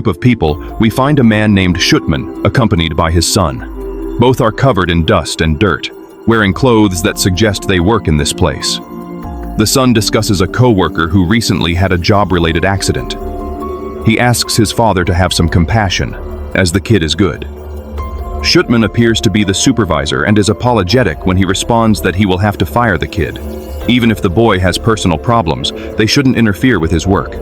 Group of people, we find a man named Shutman, accompanied by his son. Both are covered in dust and dirt, wearing clothes that suggest they work in this place. The son discusses a co-worker who recently had a job-related accident. He asks his father to have some compassion, as the kid is good. Shutman appears to be the supervisor and is apologetic when he responds that he will have to fire the kid. Even if the boy has personal problems, they shouldn't interfere with his work.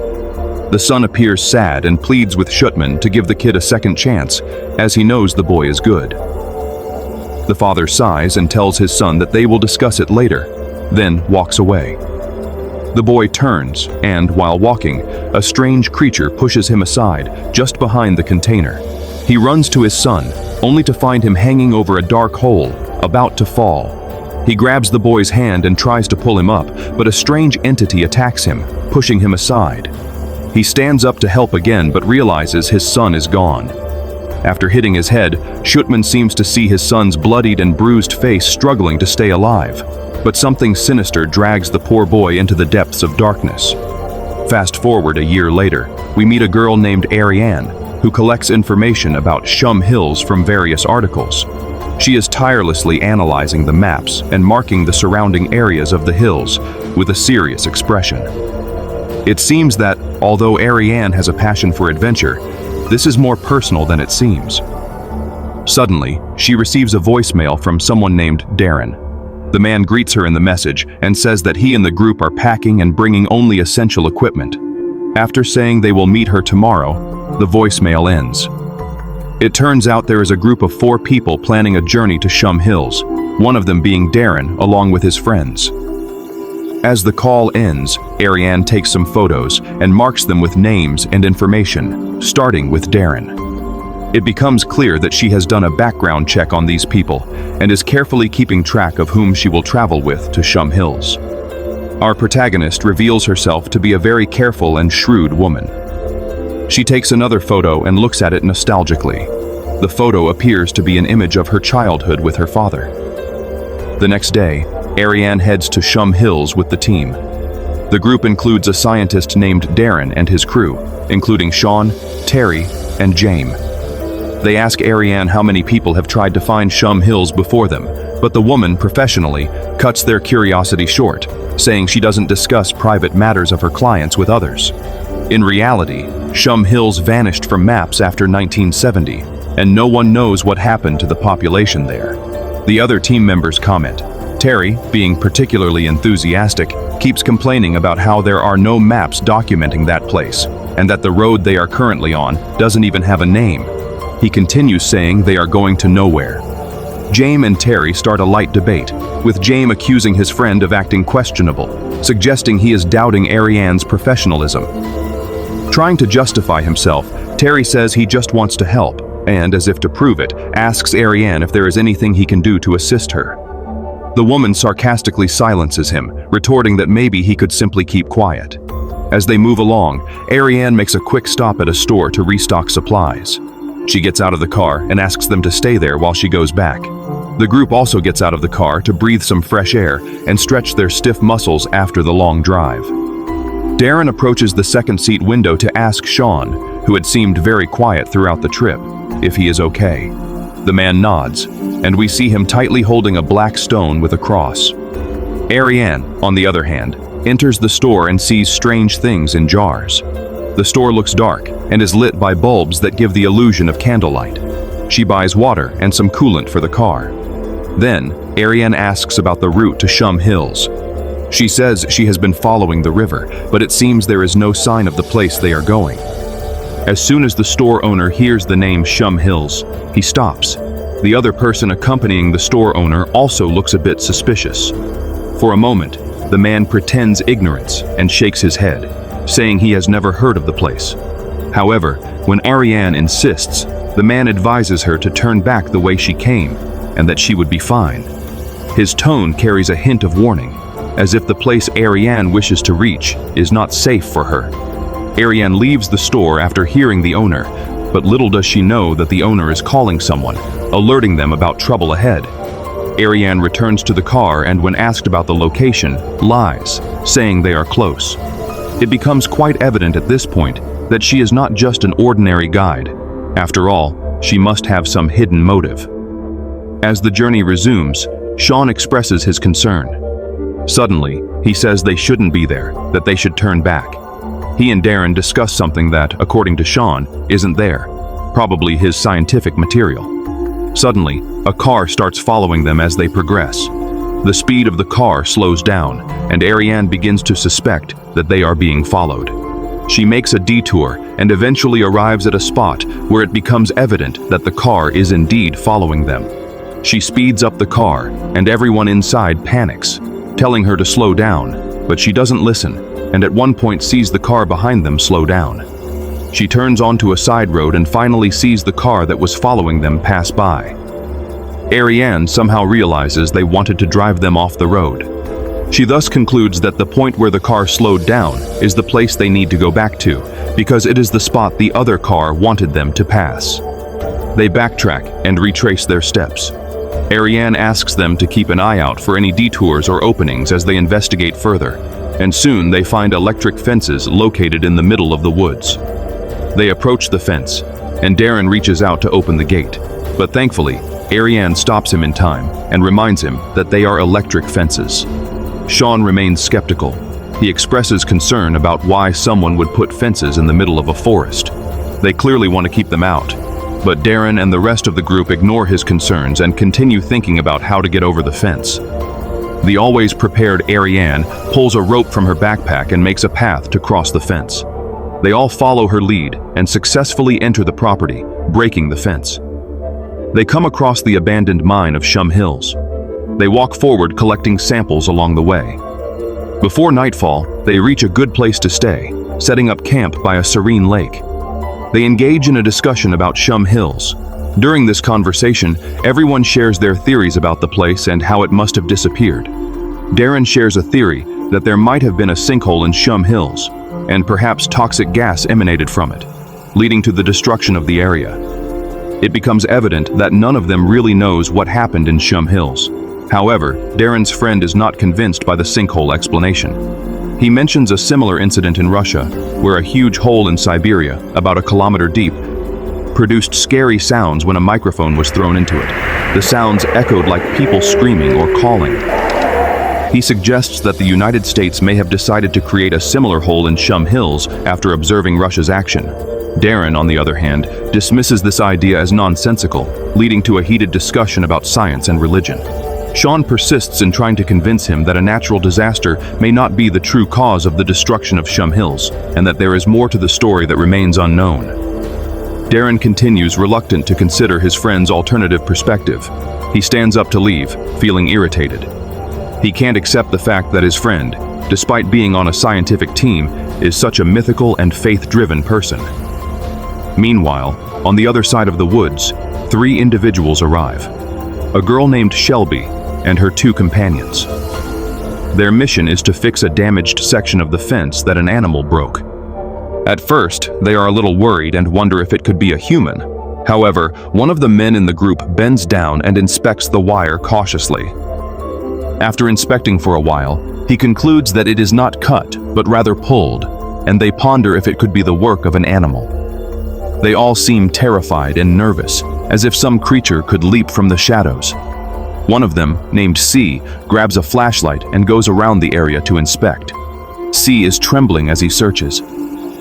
The son appears sad and pleads with Shutman to give the kid a second chance, as he knows the boy is good. The father sighs and tells his son that they will discuss it later, then walks away. The boy turns, and while walking, a strange creature pushes him aside, just behind the container. He runs to his son, only to find him hanging over a dark hole, about to fall. He grabs the boy's hand and tries to pull him up, but a strange entity attacks him, pushing him aside. He stands up to help again, but realizes his son is gone. After hitting his head, Shutman seems to see his son's bloodied and bruised face struggling to stay alive. But something sinister drags the poor boy into the depths of darkness. Fast forward a year later, we meet a girl named Ariane, who collects information about Shum Hills from various articles. She is tirelessly analyzing the maps and marking the surrounding areas of the hills with a serious expression. It seems that, although Ariane has a passion for adventure, this is more personal than it seems. Suddenly, she receives a voicemail from someone named Darren. The man greets her in the message and says that he and the group are packing and bringing only essential equipment. After saying they will meet her tomorrow, the voicemail ends. It turns out there is a group of 4 people planning a journey to Shum Hills, one of them being Darren along with his friends. As the call ends, Ariane takes some photos and marks them with names and information, starting with Darren. It becomes clear that she has done a background check on these people and is carefully keeping track of whom she will travel with to Shum Hills. Our protagonist reveals herself to be a very careful and shrewd woman. She takes another photo and looks at it nostalgically. The photo appears to be an image of her childhood with her father. The next day, Ariane heads to Shum Hills with the team. The group includes a scientist named Darren and his crew, including Sean, Terry, and James. They ask Ariane how many people have tried to find Shum Hills before them, but the woman, professionally, cuts their curiosity short, saying she doesn't discuss private matters of her clients with others. In reality, Shum Hills vanished from maps after 1970, and no one knows what happened to the population there. The other team members comment. Terry, being particularly enthusiastic, keeps complaining about how there are no maps documenting that place, and that the road they are currently on doesn't even have a name. He continues saying they are going to nowhere. James and Terry start a light debate, with James accusing his friend of acting questionable, suggesting he is doubting Ariane's professionalism. Trying to justify himself, Terry says he just wants to help, and, as if to prove it, asks Ariane if there is anything he can do to assist her. The woman sarcastically silences him, retorting that maybe he could simply keep quiet. As they move along, Ariane makes a quick stop at a store to restock supplies. She gets out of the car and asks them to stay there while she goes back. The group also gets out of the car to breathe some fresh air and stretch their stiff muscles after the long drive. Darren approaches the second seat window to ask Sean, who had seemed very quiet throughout the trip, if he is okay. The man nods, and we see him tightly holding a black stone with a cross. Ariane, on the other hand, enters the store and sees strange things in jars. The store looks dark and is lit by bulbs that give the illusion of candlelight. She buys water and some coolant for the car. Then, Ariane asks about the route to Shum Hills. She says she has been following the river, but it seems there is no sign of the place they are going. As soon as the store owner hears the name Shum Hills, he stops. The other person accompanying the store owner also looks a bit suspicious. For a moment, the man pretends ignorance and shakes his head, saying he has never heard of the place. However, when Ariane insists, the man advises her to turn back the way she came, and that she would be fine. His tone carries a hint of warning, as if the place Ariane wishes to reach is not safe for her. Ariane leaves the store after hearing the owner, but little does she know that the owner is calling someone, alerting them about trouble ahead. Ariane returns to the car and, when asked about the location, lies, saying they are close. It becomes quite evident at this point that she is not just an ordinary guide. After all, she must have some hidden motive. As the journey resumes, Sean expresses his concern. Suddenly, he says they shouldn't be there, that they should turn back. He and Darren discuss something that, according to Sean, isn't there, probably his scientific material. Suddenly, a car starts following them as they progress. The speed of the car slows down, and Ariane begins to suspect that they are being followed. She makes a detour and eventually arrives at a spot where it becomes evident that the car is indeed following them. She speeds up the car, and everyone inside panics, telling her to slow down, but she doesn't listen, and at one point sees the car behind them slow down. She turns onto a side road and finally sees the car that was following them pass by. Ariane somehow realizes they wanted to drive them off the road. She thus concludes that the point where the car slowed down is the place they need to go back to, because it is the spot the other car wanted them to pass. They backtrack and retrace their steps. Ariane asks them to keep an eye out for any detours or openings as they investigate further, and soon they find electric fences located in the middle of the woods. They approach the fence, and Darren reaches out to open the gate, but thankfully, Ariane stops him in time and reminds him that they are electric fences. Sean remains skeptical. He expresses concern about why someone would put fences in the middle of a forest. They clearly want to keep them out, but Darren and the rest of the group ignore his concerns and continue thinking about how to get over the fence. The always prepared Ariane pulls a rope from her backpack and makes a path to cross the fence. They all follow her lead and successfully enter the property, breaking the fence. They come across the abandoned mine of Shum Hills. They walk forward collecting samples along the way. Before nightfall, they reach a good place to stay, setting up camp by a serene lake. They engage in a discussion about Shum Hills. During this conversation, everyone shares their theories about the place and how it must have disappeared. Darren shares a theory that there might have been a sinkhole in Shum Hills, and perhaps toxic gas emanated from it, leading to the destruction of the area. It becomes evident that none of them really knows what happened in Shum Hills. However, Darren's friend is not convinced by the sinkhole explanation. He mentions a similar incident in Russia, where a huge hole in Siberia, about a kilometer deep, produced scary sounds when a microphone was thrown into it. The sounds echoed like people screaming or calling. He suggests that the United States may have decided to create a similar hole in Shum Hills after observing Russia's action. Darren, on the other hand, dismisses this idea as nonsensical, leading to a heated discussion about science and religion. Sean persists in trying to convince him that a natural disaster may not be the true cause of the destruction of Shum Hills, and that there is more to the story that remains unknown. Darren continues, reluctant to consider his friend's alternative perspective. He stands up to leave, feeling irritated. He can't accept the fact that his friend, despite being on a scientific team, is such a mythical and faith-driven person. Meanwhile, on the other side of the woods, 3 individuals arrive. A girl named Shelby and her 2 companions. Their mission is to fix a damaged section of the fence that an animal broke. At first, they are a little worried and wonder if it could be a human. However, one of the men in the group bends down and inspects the wire cautiously. After inspecting for a while, he concludes that it is not cut, but rather pulled, and they ponder if it could be the work of an animal. They all seem terrified and nervous, as if some creature could leap from the shadows. One of them, named C, grabs a flashlight and goes around the area to inspect. C is trembling as he searches.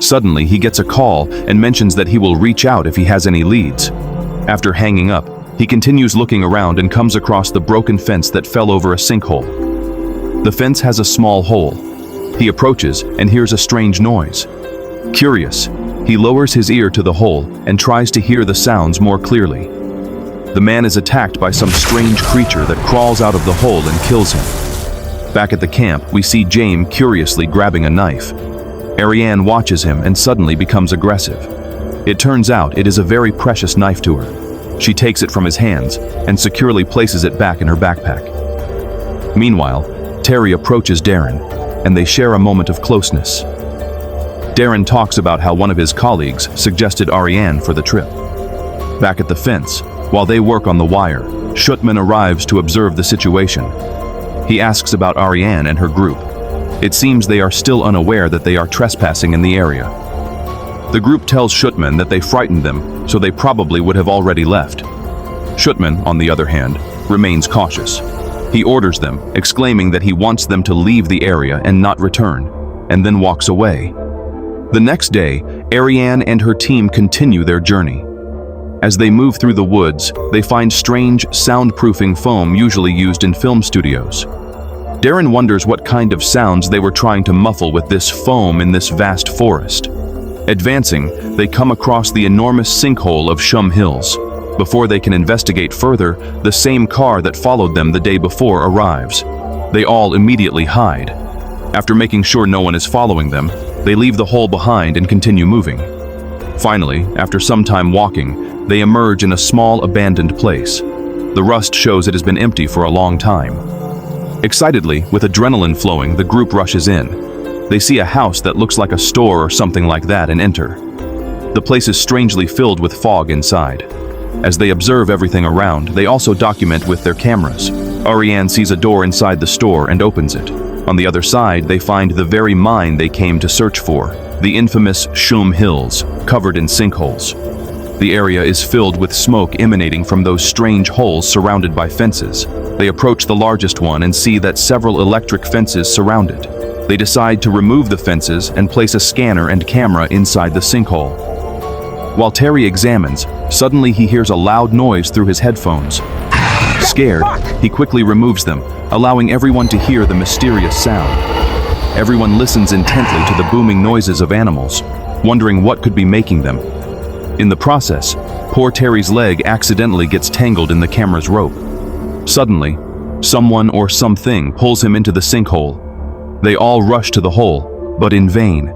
Suddenly, he gets a call and mentions that he will reach out if he has any leads. After hanging up, he continues looking around and comes across the broken fence that fell over a sinkhole. The fence has a small hole. He approaches and hears a strange noise. Curious, he lowers his ear to the hole and tries to hear the sounds more clearly. The man is attacked by some strange creature that crawls out of the hole and kills him. Back at the camp, we see James curiously grabbing a knife. Ariane watches him and suddenly becomes aggressive. It turns out it is a very precious knife to her. She takes it from his hands and securely places it back in her backpack. Meanwhile, Terry approaches Darren, and they share a moment of closeness. Darren talks about how one of his colleagues suggested Ariane for the trip. Back at the fence, while they work on the wire, Shutman arrives to observe the situation. He asks about Ariane and her group. It seems they are still unaware that they are trespassing in the area. The group tells Shutman that they frightened them, so they probably would have already left. Shutman, on the other hand, remains cautious. He orders them, exclaiming that he wants them to leave the area and not return, and then walks away. The next day, Ariane and her team continue their journey. As they move through the woods, they find strange, soundproofing foam usually used in film studios. Darren wonders what kind of sounds they were trying to muffle with this foam in this vast forest. Advancing, they come across the enormous sinkhole of Shum Hills. Before they can investigate further, the same car that followed them the day before arrives. They all immediately hide. After making sure no one is following them, they leave the hole behind and continue moving. Finally, after some time walking, they emerge in a small abandoned place. The rust shows it has been empty for a long time. Excitedly, with adrenaline flowing, the group rushes in. They see a house that looks like a store or something like that and enter. The place is strangely filled with fog inside. As they observe everything around, they also document with their cameras. Ariane sees a door inside the store and opens it. On the other side, they find the very mine they came to search for, the infamous Shum Hills, covered in sinkholes. The area is filled with smoke emanating from those strange holes surrounded by fences. They approach the largest one and see that several electric fences surround it. They decide to remove the fences and place a scanner and camera inside the sinkhole. While Terry examines, suddenly he hears a loud noise through his headphones. Scared, he quickly removes them, allowing everyone to hear the mysterious sound. Everyone listens intently to the booming noises of animals, wondering what could be making them. In the process, poor Terry's leg accidentally gets tangled in the camera's rope. Suddenly, someone or something pulls him into the sinkhole. They all rush to the hole, but in vain.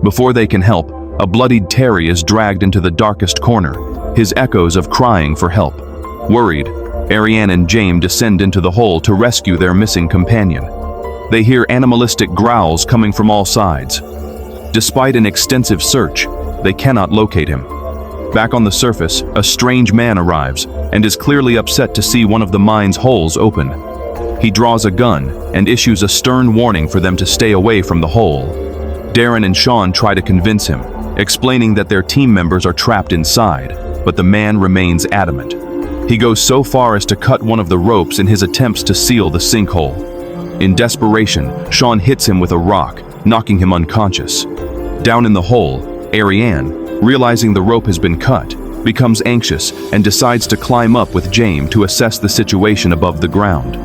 Before they can help, a bloodied Terry is dragged into the darkest corner, his echoes of crying for help. Worried, Ariane and James descend into the hole to rescue their missing companion. They hear animalistic growls coming from all sides. Despite an extensive search, they cannot locate him. Back on the surface, a strange man arrives and is clearly upset to see one of the mine's holes open. He draws a gun and issues a stern warning for them to stay away from the hole. Darren and Sean try to convince him, explaining that their team members are trapped inside, but the man remains adamant. He goes so far as to cut one of the ropes in his attempts to seal the sinkhole. In desperation, Sean hits him with a rock, knocking him unconscious. Down in the hole, Ariane, realizing the rope has been cut, becomes anxious and decides to climb up with James to assess the situation above the ground.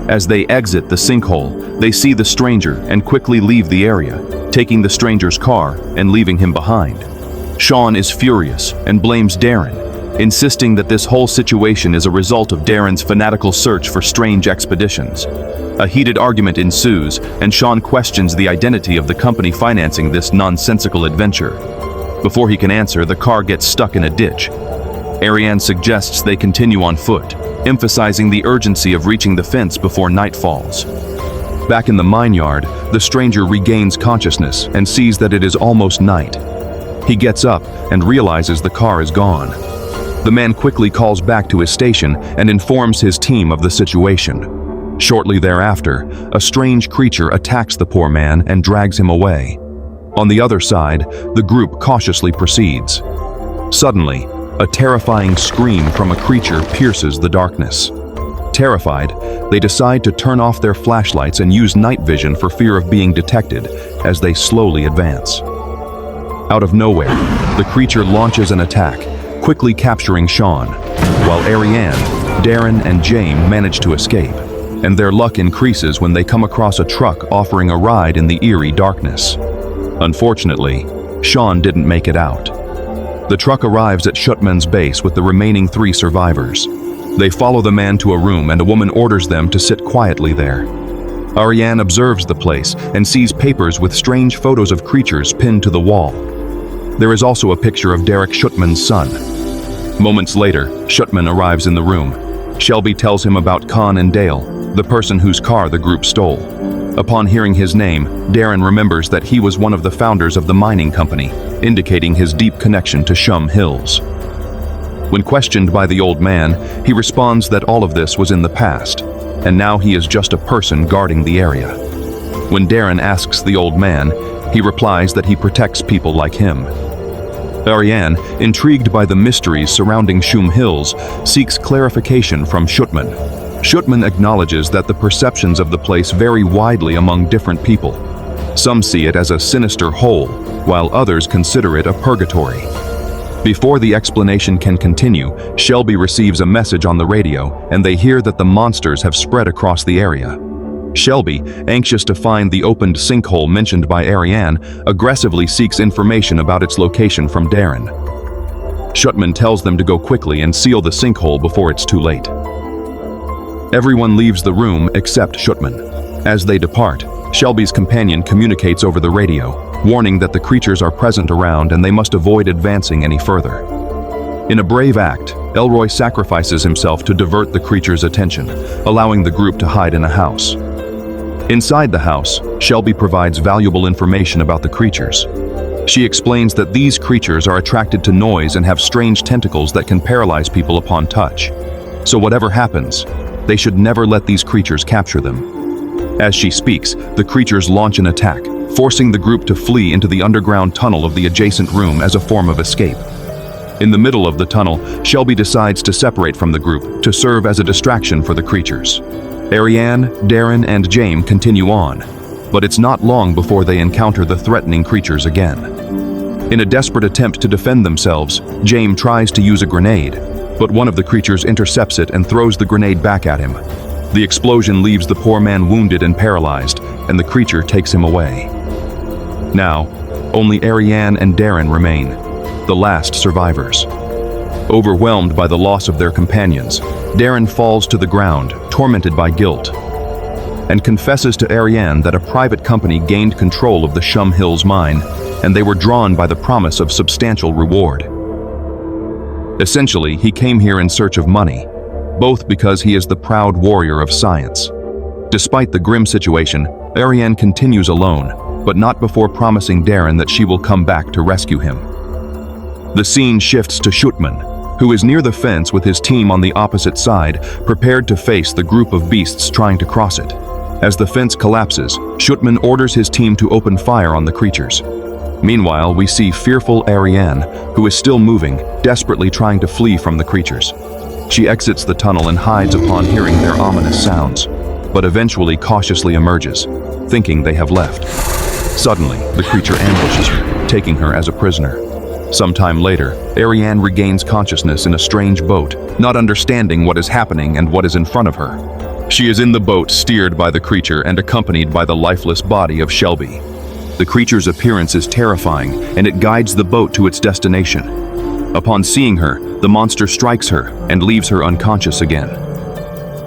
As they exit the sinkhole, they see the stranger and quickly leave the area, taking the stranger's car and leaving him behind. Sean is furious and blames Darren, insisting that this whole situation is a result of Darren's fanatical search for strange expeditions. A heated argument ensues, and Sean questions the identity of the company financing this nonsensical adventure. Before he can answer, the car gets stuck in a ditch. Ariane suggests they continue on foot, emphasizing the urgency of reaching the fence before night falls. Back in the mine yard, the stranger regains consciousness and sees that it is almost night. He gets up and realizes the car is gone. The man quickly calls back to his station and informs his team of the situation. Shortly thereafter, a strange creature attacks the poor man and drags him away. On the other side, the group cautiously proceeds. Suddenly, a terrifying scream from a creature pierces the darkness. Terrified, they decide to turn off their flashlights and use night vision for fear of being detected as they slowly advance. Out of nowhere, the creature launches an attack, quickly capturing Sean, while Ariane, Darren, and James manage to escape, and their luck increases when they come across a truck offering a ride in the eerie darkness. Unfortunately, Sean didn't make it out. The truck arrives at Shutman's base with the remaining 3 survivors. They follow the man to a room and a woman orders them to sit quietly there. Ariane observes the place and sees papers with strange photos of creatures pinned to the wall. There is also a picture of Derek Shutman's son. Moments later, Shutman arrives in the room. Shelby tells him about Con and Dale, the person whose car the group stole. Upon hearing his name, Darren remembers that he was one of the founders of the mining company, indicating his deep connection to Shum Hills. When questioned by the old man, he responds that all of this was in the past, and now he is just a person guarding the area. When Darren asks the old man, he replies that he protects people like him. Ariane, intrigued by the mysteries surrounding Shum Hills, seeks clarification from Shutman. Shutman acknowledges that the perceptions of the place vary widely among different people. Some see it as a sinister hole, while others consider it a purgatory. Before the explanation can continue, Shelby receives a message on the radio, and they hear that the monsters have spread across the area. Shelby, anxious to find the opened sinkhole mentioned by Ariane, aggressively seeks information about its location from Darren. Shutman tells them to go quickly and seal the sinkhole before it's too late. Everyone leaves the room except Shutman. As they depart, Shelby's companion communicates over the radio, warning that the creatures are present around and they must avoid advancing any further. In a brave act, Elroy sacrifices himself to divert the creatures' attention, allowing the group to hide in a house. Inside the house, Shelby provides valuable information about the creatures. She explains that these creatures are attracted to noise and have strange tentacles that can paralyze people upon touch. So whatever happens, they should never let these creatures capture them. As she speaks, the creatures launch an attack, forcing the group to flee into the underground tunnel of the adjacent room as a form of escape. In the middle of the tunnel, Shelby decides to separate from the group to serve as a distraction for the creatures. Ariane, Darren, and James continue on, but it's not long before they encounter the threatening creatures again. In a desperate attempt to defend themselves, James tries to use a grenade, but one of the creatures intercepts it and throws the grenade back at him. The explosion leaves the poor man wounded and paralyzed, and the creature takes him away. Now, only Ariane and Darren remain, the last survivors. Overwhelmed by the loss of their companions, Darren falls to the ground, tormented by guilt, and confesses to Ariane that a private company gained control of the Shum Hills mine, and they were drawn by the promise of substantial reward. Essentially, he came here in search of money, both because he is the proud warrior of science. Despite the grim situation, Ariane continues alone, but not before promising Darren that she will come back to rescue him. The scene shifts to Shutman, who is near the fence with his team on the opposite side, prepared to face the group of beasts trying to cross it. As the fence collapses, Shutman orders his team to open fire on the creatures. Meanwhile, we see fearful Ariane, who is still moving, desperately trying to flee from the creatures. She exits the tunnel and hides upon hearing their ominous sounds, but eventually cautiously emerges, thinking they have left. Suddenly, the creature ambushes her, taking her as a prisoner. Sometime later, Ariane regains consciousness in a strange boat, not understanding what is happening and what is in front of her. She is in the boat steered by the creature and accompanied by the lifeless body of Shelby. The creature's appearance is terrifying, and it guides the boat to its destination. Upon seeing her, the monster strikes her and leaves her unconscious again.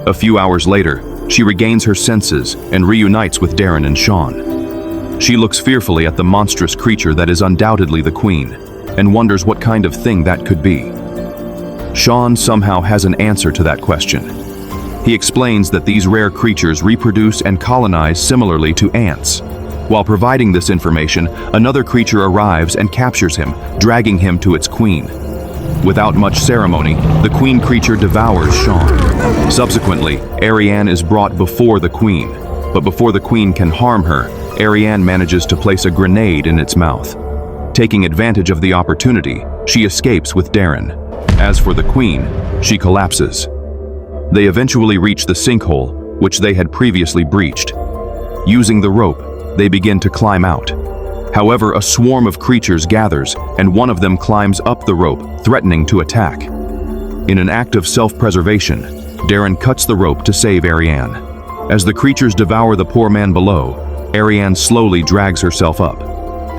A few hours later, she regains her senses and reunites with Darren and Sean. She looks fearfully at the monstrous creature that is undoubtedly the queen, and wonders what kind of thing that could be. Sean somehow has an answer to that question. He explains that these rare creatures reproduce and colonize similarly to ants. While providing this information, another creature arrives and captures him, dragging him to its queen. Without much ceremony, the queen creature devours Sean. Subsequently, Ariane is brought before the queen, but before the queen can harm her, Ariane manages to place a grenade in its mouth. Taking advantage of the opportunity, she escapes with Darren. As for the queen, she collapses. They eventually reach the sinkhole, which they had previously breached. Using the rope, they begin to climb out. However, a swarm of creatures gathers, and one of them climbs up the rope, threatening to attack. In an act of self-preservation, Darren cuts the rope to save Ariane. As the creatures devour the poor man below, Ariane slowly drags herself up.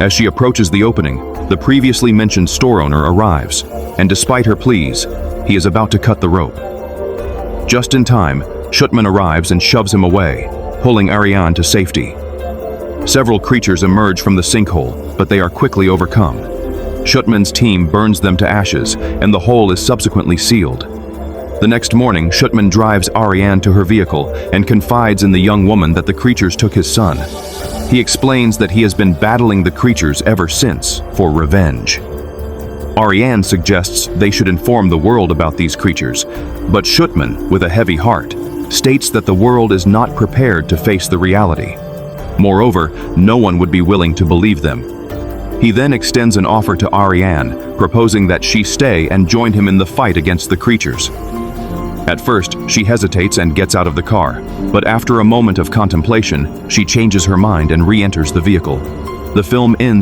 As she approaches the opening, the previously mentioned store owner arrives, and despite her pleas, he is about to cut the rope. Just in time, Shutman arrives and shoves him away, pulling Ariane to safety. Several creatures emerge from the sinkhole, but they are quickly overcome. Shutman's team burns them to ashes, and the hole is subsequently sealed. The next morning, Shutman drives Ariane to her vehicle and confides in the young woman that the creatures took his son. He explains that he has been battling the creatures ever since for revenge. Ariane suggests they should inform the world about these creatures, but Shutman, with a heavy heart, states that the world is not prepared to face the reality. Moreover, no one would be willing to believe them. He then extends an offer to Ariane, proposing that she stay and join him in the fight against the creatures. At first, she hesitates and gets out of the car, but after a moment of contemplation, she changes her mind and re-enters the vehicle. The film ends